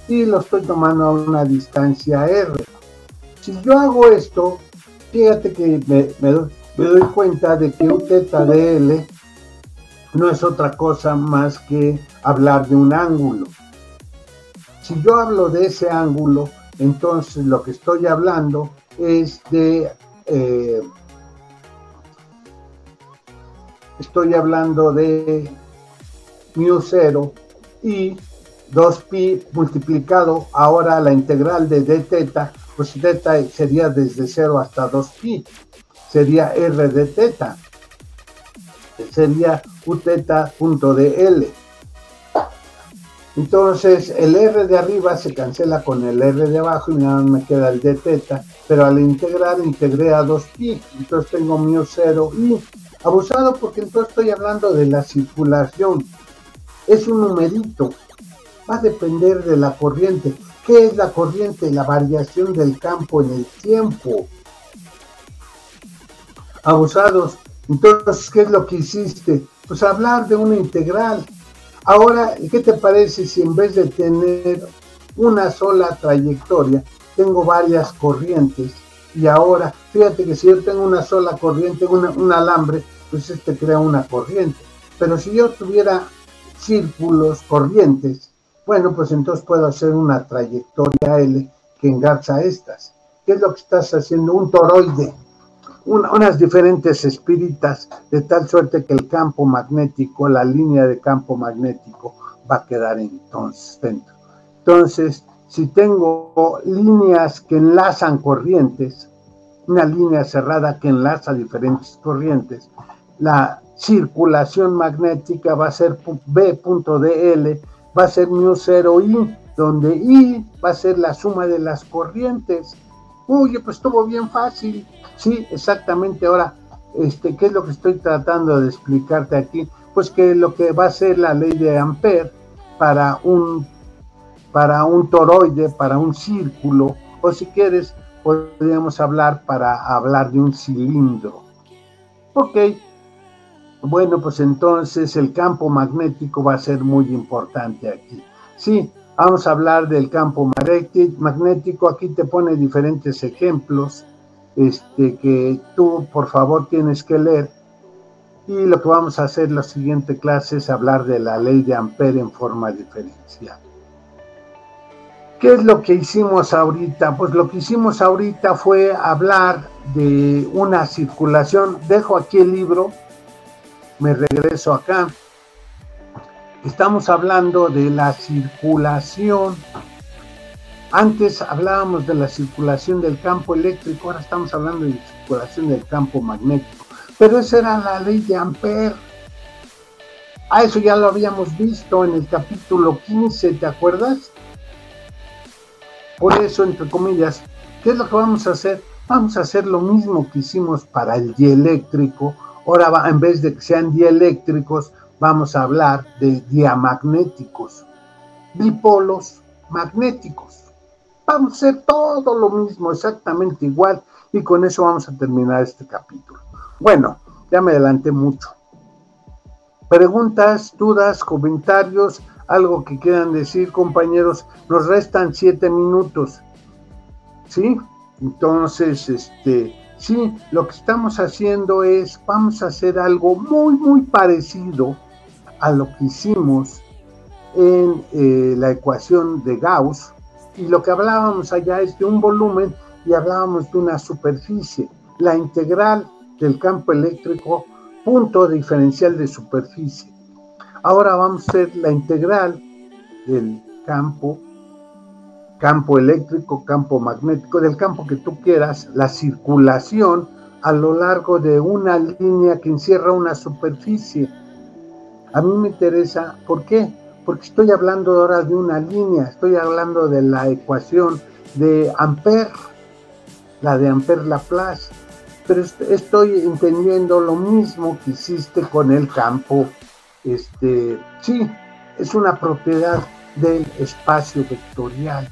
y lo estoy tomando a una distancia R. Si yo hago esto, fíjate que me doy cuenta de que Uθ dl no es otra cosa más que hablar de un ángulo. Si yo hablo de ese ángulo, entonces lo que estoy hablando es de μ0 y 2pi multiplicado ahora la integral de dθ, pues θ sería desde 0 hasta 2pi, sería r de θ, sería uθ.dl. Entonces el R de arriba se cancela con el R de abajo y nada más me queda el d teta, pero al integrar integré a 2pi, entonces tengo μ0i. Abusado porque entonces estoy hablando de la circulación, es un numerito, va a depender de la corriente. ¿Qué es la corriente? La variación del campo en el tiempo. Abusados, entonces, ¿qué es lo que hiciste? Pues hablar de una integral. Ahora, ¿qué te parece si en vez de tener una sola trayectoria, tengo varias corrientes? Y ahora, fíjate que si yo tengo una sola corriente, un alambre, pues crea una corriente. Pero si yo tuviera círculos, corrientes, bueno, pues entonces puedo hacer una trayectoria L que engarza estas. ¿Qué es lo que estás haciendo? Un toroide. Unas diferentes espiritas, de tal suerte que el campo magnético, la línea de campo magnético, va a quedar entonces dentro. Entonces, si tengo líneas que enlazan corrientes, una línea cerrada que enlaza diferentes corrientes, la circulación magnética va a ser B.dl, va a ser μ0i, donde i va a ser la suma de las corrientes. Uy, pues estuvo bien fácil. Sí, exactamente. Ahora, ¿qué es lo que estoy tratando de explicarte aquí? Pues que lo que va a ser la ley de Ampère para un toroide, para un círculo, o si quieres, podríamos hablar de un cilindro. Ok, bueno, pues entonces el campo magnético va a ser muy importante aquí. Sí, vamos a hablar del campo magnético. Aquí te pone diferentes ejemplos que tú, por favor, tienes que leer. Y lo que vamos a hacer en la siguiente clase es hablar de la ley de Ampère en forma diferencial. ¿Qué es lo que hicimos ahorita? Pues lo que hicimos ahorita fue hablar de una circulación. Dejo aquí el libro, me regreso acá. Estamos hablando de la circulación. Antes hablábamos de la circulación del campo eléctrico, ahora estamos hablando de la circulación del campo magnético. Pero esa era la ley de Ampère. Eso ya lo habíamos visto en el capítulo 15, ¿te acuerdas? Por eso, entre comillas, ¿qué es lo que vamos a hacer? Vamos a hacer lo mismo que hicimos para el dieléctrico. Ahora, en vez de que sean dieléctricos, vamos a hablar de diamagnéticos, dipolos magnéticos. Vamos a hacer todo lo mismo, exactamente igual, y con eso vamos a terminar este capítulo. Bueno, ya me adelanté mucho. Preguntas, dudas, comentarios, algo que quieran decir, compañeros. Nos restan 7 minutos, ¿sí? Entonces, sí, lo que estamos haciendo es, vamos a hacer algo muy, muy parecido a lo que hicimos en la ecuación de Gauss, y lo que hablábamos allá es de un volumen y hablábamos de una superficie, la integral del campo eléctrico, punto diferencial de superficie. Ahora vamos a hacer la integral del campo eléctrico, campo magnético, del campo que tú quieras, la circulación a lo largo de una línea que encierra una superficie. A mí me interesa, ¿por qué? Porque estoy hablando ahora de una línea, estoy hablando de la ecuación de Ampère, la de Ampère-Laplace, pero estoy entendiendo lo mismo que hiciste con el campo. Sí, es una propiedad del espacio vectorial.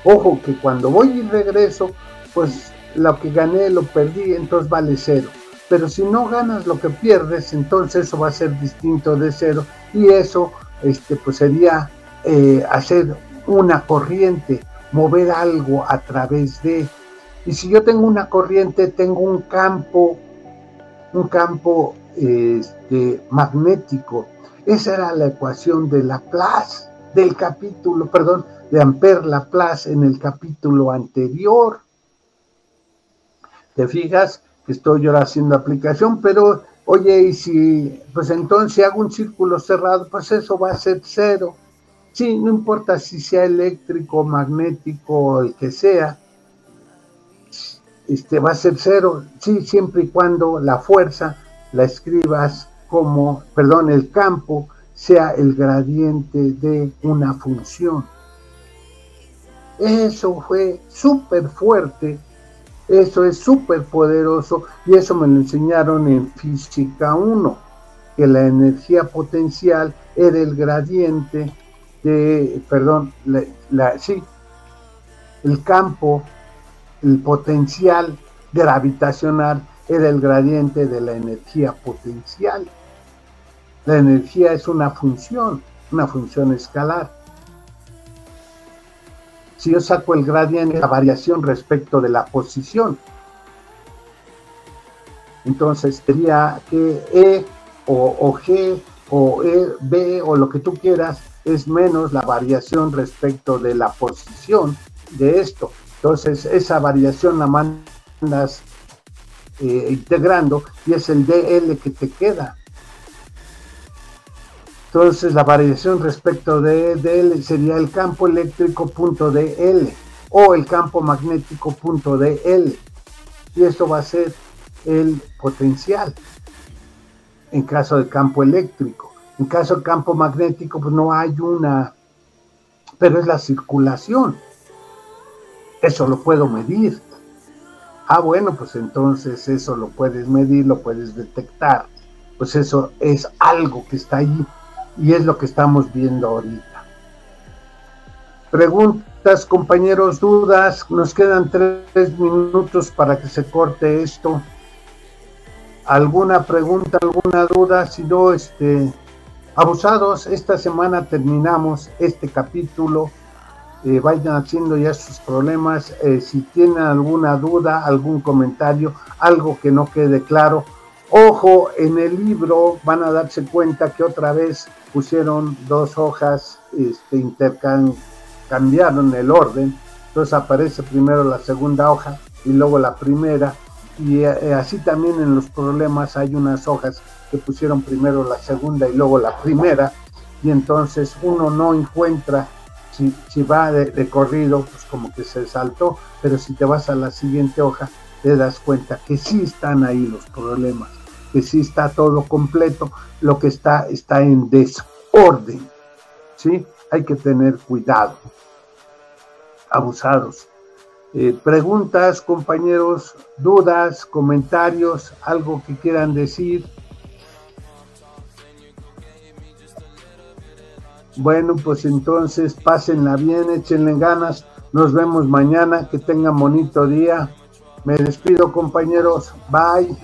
Ojo que cuando voy y regreso, pues lo que gané lo perdí, entonces vale 0. Pero si no ganas lo que pierdes, entonces eso va a ser distinto de 0, y eso pues sería hacer una corriente, mover algo a través de. Y si yo tengo una corriente, tengo un campo magnético. Esa era la ecuación de Laplace, de Ampère-Laplace en el capítulo anterior. ¿Te fijas? Que estoy yo haciendo aplicación, pero oye, y si, pues entonces si hago un círculo cerrado, pues eso va a ser 0. Sí, no importa si sea eléctrico, magnético o el que sea, va a ser 0, sí, siempre y cuando la fuerza la escribas como, el campo sea el gradiente de una función. Eso fue súper fuerte, eso es súper poderoso, y eso me lo enseñaron en Física 1, que la energía potencial era el gradiente de, perdón, sí, el campo, el potencial gravitacional era el gradiente de la energía potencial. La energía es una función escalar. Si yo saco el gradiente, la variación respecto de la posición, entonces sería que E o G o E, B o lo que tú quieras es menos la variación respecto de la posición de esto. Entonces esa variación la mandas integrando y es el DL que te queda. Entonces la variación respecto de DL sería el campo eléctrico punto DL o el campo magnético punto DL, y esto va a ser el potencial en caso de campo eléctrico. En caso de campo magnético, pues no hay una, pero es la circulación. Eso lo puedo medir. Ah, bueno, pues entonces eso lo puedes medir, lo puedes detectar. Pues eso es algo que está ahí y es lo que estamos viendo ahorita. Preguntas, compañeros, dudas. Nos quedan 3 minutos para que se corte esto. ¿Alguna pregunta, alguna duda? Si no, abusados, esta semana terminamos este capítulo. Vayan haciendo ya sus problemas. Si tienen alguna duda, algún comentario, algo que no quede claro. Ojo, en el libro van a darse cuenta que otra vez pusieron 2 hojas, cambiaron el orden. Entonces aparece primero la segunda hoja y luego la primera. Y así también en los problemas hay unas hojas que pusieron primero la segunda y luego la primera, y entonces uno no encuentra si va de corrido, pues como que se saltó, pero si te vas a la siguiente hoja te das cuenta que sí están ahí los problemas, que sí está todo completo, lo que está en desorden, ¿sí? Hay que tener cuidado. Abusados. Preguntas, compañeros, dudas, comentarios, algo que quieran decir. Bueno, pues entonces pásenla bien, échenle ganas, nos vemos mañana, que tengan bonito día. Me despido, compañeros, bye.